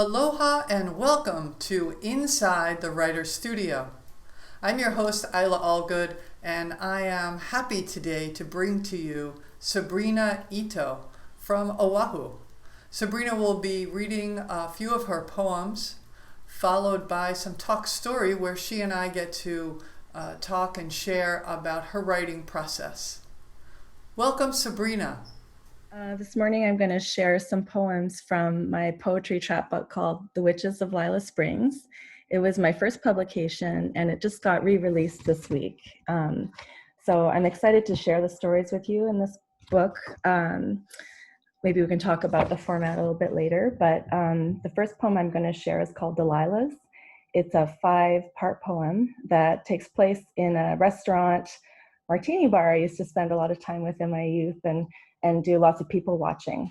Aloha and welcome to Inside the Writer's Studio. I'm your host, Isla Allgood, and I am happy today to bring to you Sabrina Ito from Oahu. Sabrina will be reading a few of her poems, followed by some talk story where she and I get to talk and share about her writing process. Welcome, Sabrina. This morning I'm going to share some poems from my poetry chapbook called The Witches of Lila Springs. It was my first publication and it just got re-released this week. So I'm excited to share the stories with you in this book. Maybe we can talk about the format a little bit later, but the first poem I'm going to share is called Delilahs. It's a 5-part poem that takes place in a restaurant martini bar I used to spend a lot of time with in my youth and do lots of people watching.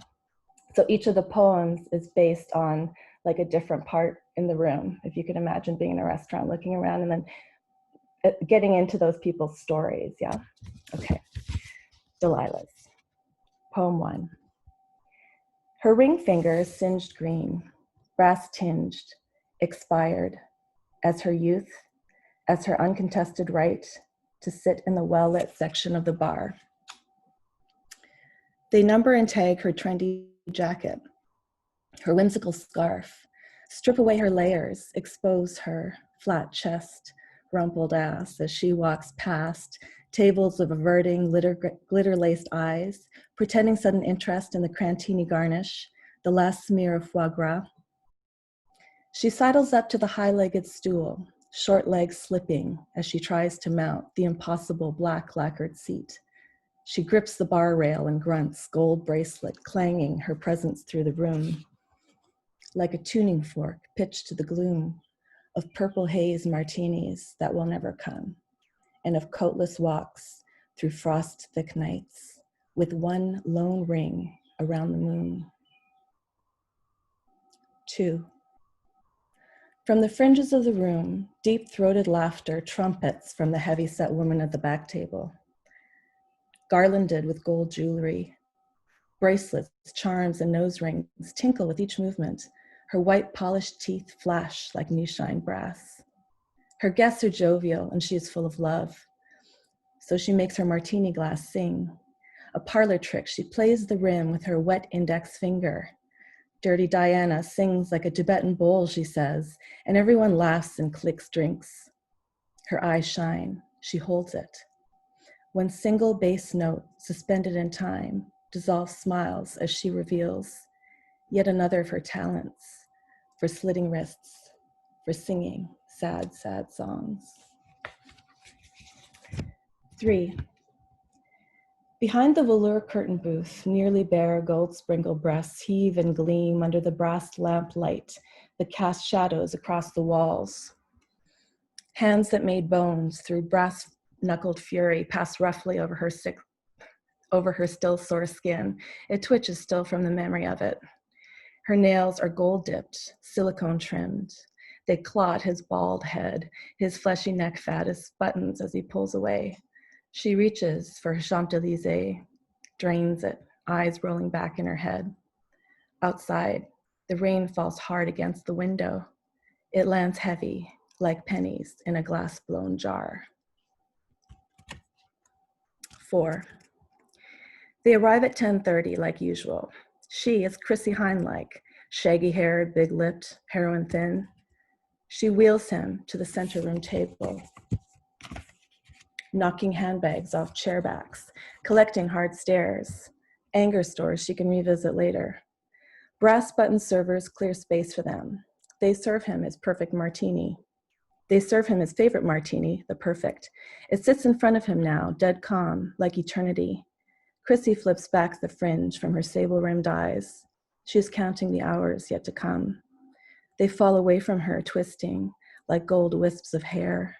So each of the poems is based on like a different part in the room. If you can imagine being in a restaurant, looking around and then getting into those people's stories, yeah? Okay, Delilahs. Poem 1. Her ring fingers singed green, brass tinged, expired, as her youth, as her uncontested right to sit in the well-lit section of the bar. They number and tag her trendy jacket, her whimsical scarf, strip away her layers, expose her flat chest, rumpled ass as she walks past tables of averting glitter-laced eyes, pretending sudden interest in the crantini garnish, the last smear of foie gras. She sidles up to the high-legged stool, short legs slipping as she tries to mount the impossible black lacquered seat. She grips the bar rail and grunts, gold bracelet clanging her presence through the room. Like a tuning fork pitched to the gloom of purple haze martinis that will never come, and of coatless walks through frost-thick nights with one lone ring around the moon. 2. From the fringes of the room, deep-throated laughter trumpets from the heavy-set woman at the back table. Garlanded with gold jewelry, bracelets, charms, and nose rings tinkle with each movement. Her white polished teeth flash like new-shined brass. Her guests are jovial and she is full of love. So she makes her martini glass sing. A parlor trick, she plays the rim with her wet index finger. Dirty Diana sings like a Tibetan bowl, she says, and everyone laughs and clicks drinks. Her eyes shine, she holds it. One single bass note, suspended in time, dissolves smiles as she reveals yet another of her talents, for slitting wrists, for singing sad, sad songs. 3. Behind the velour curtain booth, nearly bare gold-sprinkled breasts heave and gleam under the brass lamp light that casts shadows across the walls. Hands that made bones through brass-knuckled fury pass roughly over her still sore skin. It twitches still from the memory of it. Her nails are gold-dipped, silicone trimmed. They claw at his bald head, his fleshy neck fat as buttons as he pulls away. She reaches for her Champs-Élysées, drains it, eyes rolling back in her head. Outside, the rain falls hard against the window. It lands heavy, like pennies in a glass-blown jar. 4. They arrive at 10:30 like usual. She is Chrissy Hine-like, shaggy-haired, big-lipped, heroin-thin. She wheels him to the center room table, knocking handbags off chairbacks, collecting hard stares, anger stores she can revisit later. Brass-button servers clear space for them. They serve him his perfect martini. They serve him his favorite martini, the perfect. It sits in front of him now, dead calm, like eternity. Chrissy flips back the fringe from her sable-rimmed eyes. She is counting the hours yet to come. They fall away from her, twisting, like gold wisps of hair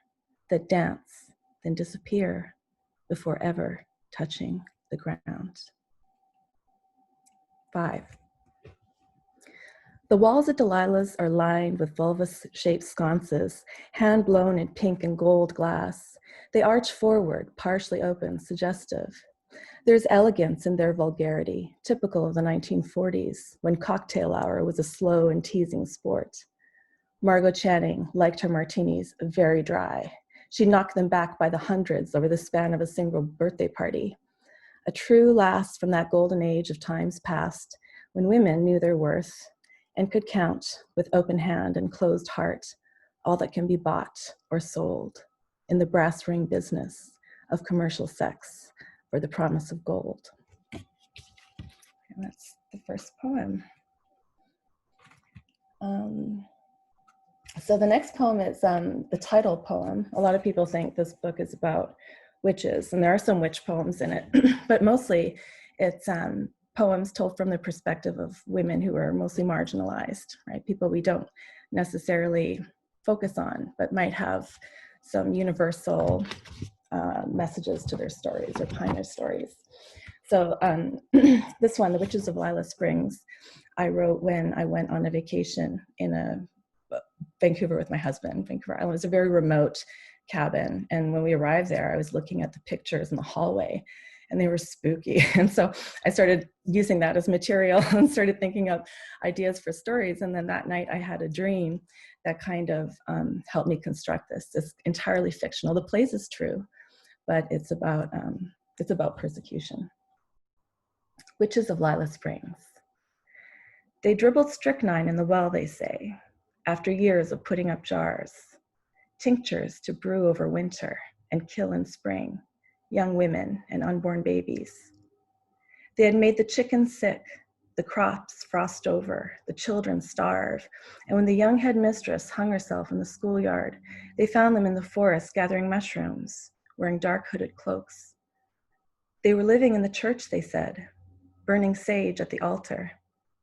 that dance, then disappear before ever touching the ground. 5. The walls at Delilah's are lined with vulva-shaped sconces, hand-blown in pink and gold glass. They arch forward, partially open, suggestive. There's elegance in their vulgarity, typical of the 1940s, when cocktail hour was a slow and teasing sport. Margot Channing liked her martinis very dry. She knocked them back by the hundreds over the span of a single birthday party. A true last from that golden age of times past, when women knew their worth and could count with open hand and closed heart all that can be bought or sold in the brass ring business of commercial sex for the promise of gold. And that's the first poem. So the next poem is the title poem. A lot of people think this book is about witches, and there are some witch poems in it, but mostly it's poems told from the perspective of women who are mostly marginalized, right? People we don't necessarily focus on, but might have some universal messages to their stories or behind their stories. So this one, The Witches of Lila Springs, I wrote when I went on a vacation in Vancouver with my husband. Vancouver Island was a very remote cabin. And when we arrived there, I was looking at the pictures in the hallway and they were spooky. And so I started using that as material and started thinking of ideas for stories. And then that night I had a dream that kind of helped me construct this. It's entirely fictional. The place is true, but it's about persecution. Witches of Lila Springs. They dribbled strychnine in the well, they say, after years of putting up jars, tinctures to brew over winter and kill in spring, young women and unborn babies. They had made the chickens sick, the crops frost over, the children starve, and when the young headmistress hung herself in the schoolyard, they found them in the forest gathering mushrooms, wearing dark hooded cloaks. They were living in the church, they said, burning sage at the altar,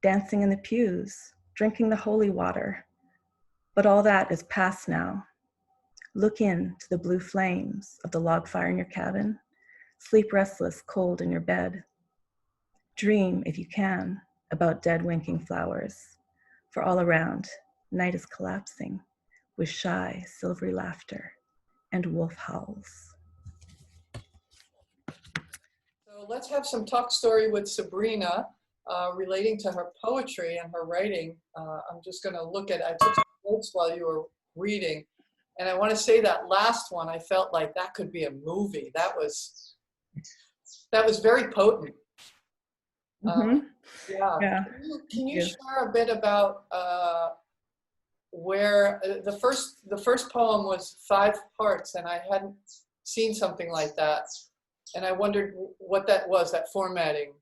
dancing in the pews, drinking the holy water. But all that is past now. Look into the blue flames of the log fire in your cabin. Sleep restless, cold in your bed. Dream, if you can, about dead winking flowers. For all around, night is collapsing with shy, silvery laughter and wolf howls. So let's have some talk story with Sabrina relating to her poetry and her writing. I'm just going to look at, I took some notes while you were reading. And I want to say that last one, I felt like that could be a movie. That was very potent. Mm-hmm. Yeah. Can you share a bit about where the first poem was 5 parts, and I hadn't seen something like that, and I wondered what that was, that formatting.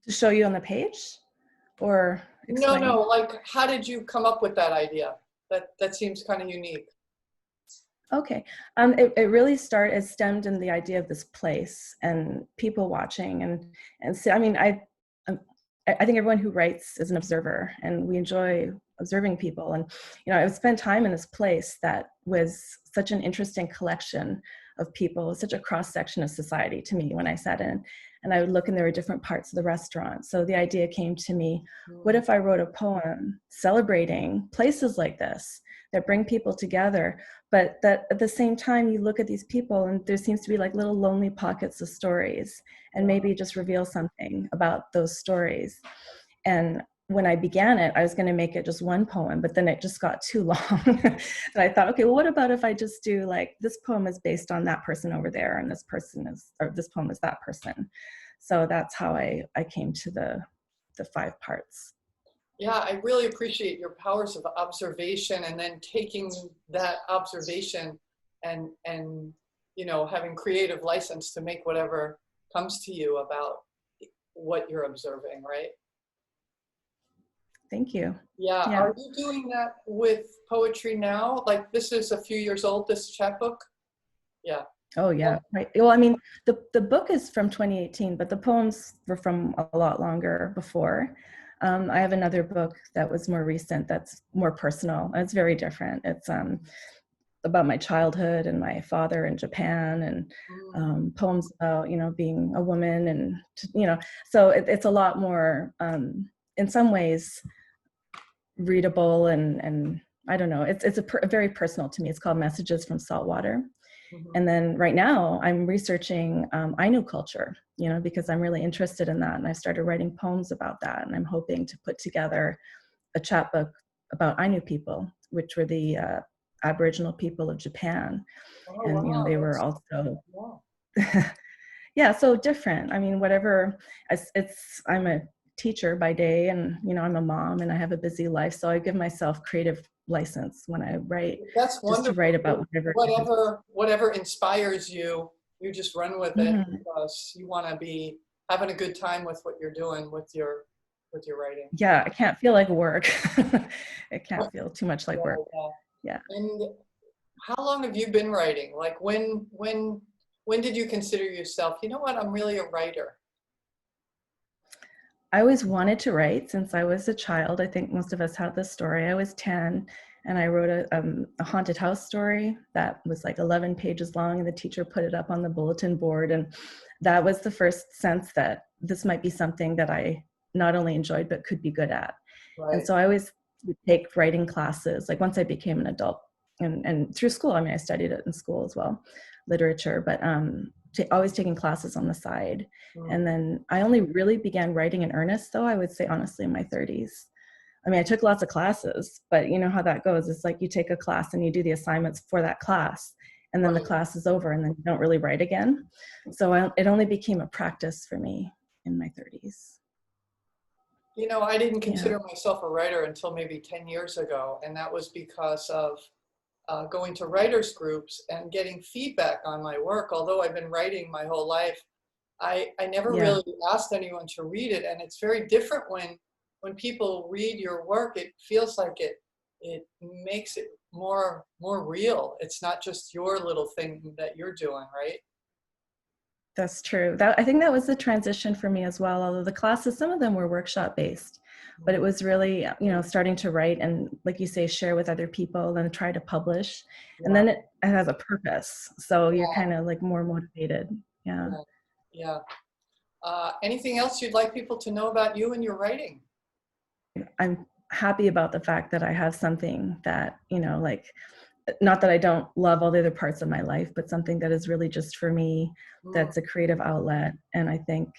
To show you on the page, or explain? No. Like, how did you come up with that idea? That seems kind of unique. Okay, it really stemmed in the idea of this place and people watching, and so I mean I think everyone who writes is an observer, and we enjoy observing people. And I've spent time in this place that was such an interesting collection of people, such a cross section of society to me when I sat in. And I would look, and there were different parts of the restaurant. So the idea came to me, what if I wrote a poem celebrating places like this that bring people together, but that at the same time you look at these people and there seems to be like little lonely pockets of stories, and maybe just reveal something about those stories. And when I began it, I was going to make it just one poem, but then it just got too long. And I thought, okay, well, what about if I just do like, this poem is based on that person over there, and this poem is that person. So that's how I came to the 5 parts. Yeah, I really appreciate your powers of observation, and then taking that observation and having creative license to make whatever comes to you about what you're observing, right? Thank you. Yeah. Are you doing that with poetry now? Like, this is a few years old, this chapbook? Yeah. Oh yeah, right. Well, I mean, the book is from 2018, but the poems were from a lot longer before. I have another book that was more recent, that's more personal. It's very different. It's about my childhood and my father in Japan, and poems about being a woman, and so it's a lot more in some ways readable, and I don't know, it's very personal to me. It's called Messages from Saltwater. Mhm. And then right now I'm researching Ainu culture, because I'm really interested in that. And I started writing poems about that. And I'm hoping to put together a chapbook about Ainu people, which were the Aboriginal people of Japan. Oh, And, wow. they were That's, also, yeah. yeah, so different. I mean, whatever, I'm a teacher by day, and, I'm a mom and I have a busy life. So I give myself creative license when I write, That's just to write wonderful. about whatever it is. Whatever inspires you, you just run with it Mhm. because you want to be having a good time with what you're doing with your writing. Yeah, I can't feel like work. It can't feel too much like Yeah, work. yeah. Yeah. And how long have you been writing? Like when did you consider yourself, you know what, I'm really a writer? I always wanted to write since I was a child. I think most of us have this story. I was 10 and I wrote a haunted house story that was like 11 pages long, and the teacher put it up on the bulletin board. And that was the first sense that this might be something that I not only enjoyed, but could be good at. And Right. so I always would take writing classes, like once I became an adult, and through school. I mean, I studied it in school as well, literature, but always taking classes on the side. Mm. And then I only really began writing in earnest, though, I would say honestly, in my 30s. I mean, I took lots of classes, but you know how that goes. It's like you take a class and you do the assignments for that class, and then the Right. class is over and then you don't really write again. So it only became a practice for me in my 30s. You know, I didn't Yeah. consider myself a writer until maybe 10 years ago, and that was because of going to writers groups and getting feedback on my work. Although I've been writing my whole life, I never Yeah. really asked anyone to read it, and it's very different when people read your work. It feels like it makes it more real. It's not just your little thing that you're doing, right? That's true. I think that was the transition for me as well. Although the classes, some of them were workshop based, but it was really, starting to write and, like you say, share with other people and try to publish. And Yeah, then it has a purpose. So you're yeah, kind of like more motivated. Yeah. yeah, yeah. Anything else you'd like people to know about you and your writing? I'm happy about the fact that I have something that, like, not that I don't love all the other parts of my life, but something that is really just for me, Mm, that's a creative outlet. And I think,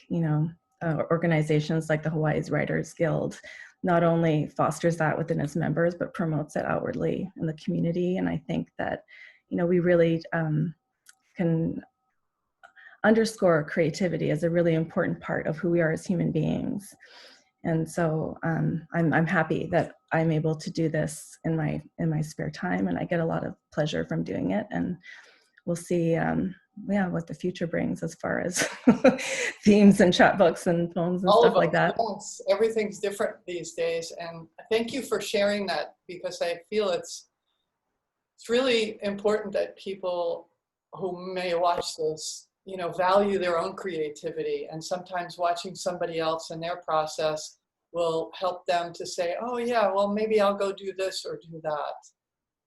organizations like the Hawaii's Writers Guild not only fosters that within its members, but promotes it outwardly in the community. And I think that, we really can underscore creativity as a really important part of who we are as human beings. And so I'm happy that I'm able to do this in my spare time, and I get a lot of pleasure from doing it. And we'll see, what the future brings as far as themes and chapbooks and poems and all stuff of like us, that. yes. Everything's different these days, and thank you for sharing that because I feel it's really important that people who may watch this, value their own creativity. And sometimes watching somebody else and their process will help them to say, oh, yeah, well, maybe I'll go do this or do that.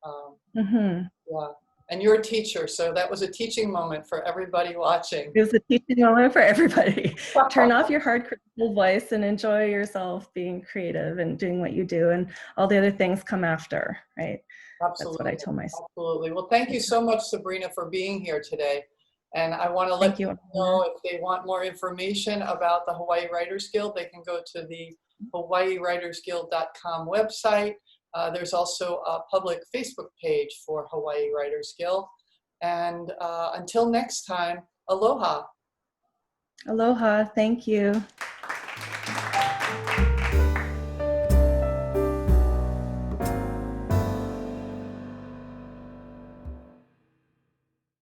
Um, Hmm. yeah. And you're a teacher, so that was a teaching moment for everybody watching. It was a teaching moment for everybody. Turn off your hard critical voice and enjoy yourself being creative and doing what you do, and all the other things come after, right? That's what I Absolutely. told myself. Absolutely. Well, thank you Yeah. so much, Sabrina, for being here today. And I want to let Thank people you. know if they want more information about the Hawaii Writers Guild, they can go to the hawaiiwritersguild.com website. There's also a public Facebook page for Hawaii Writers Guild. And until next time, aloha. Aloha. Thank you.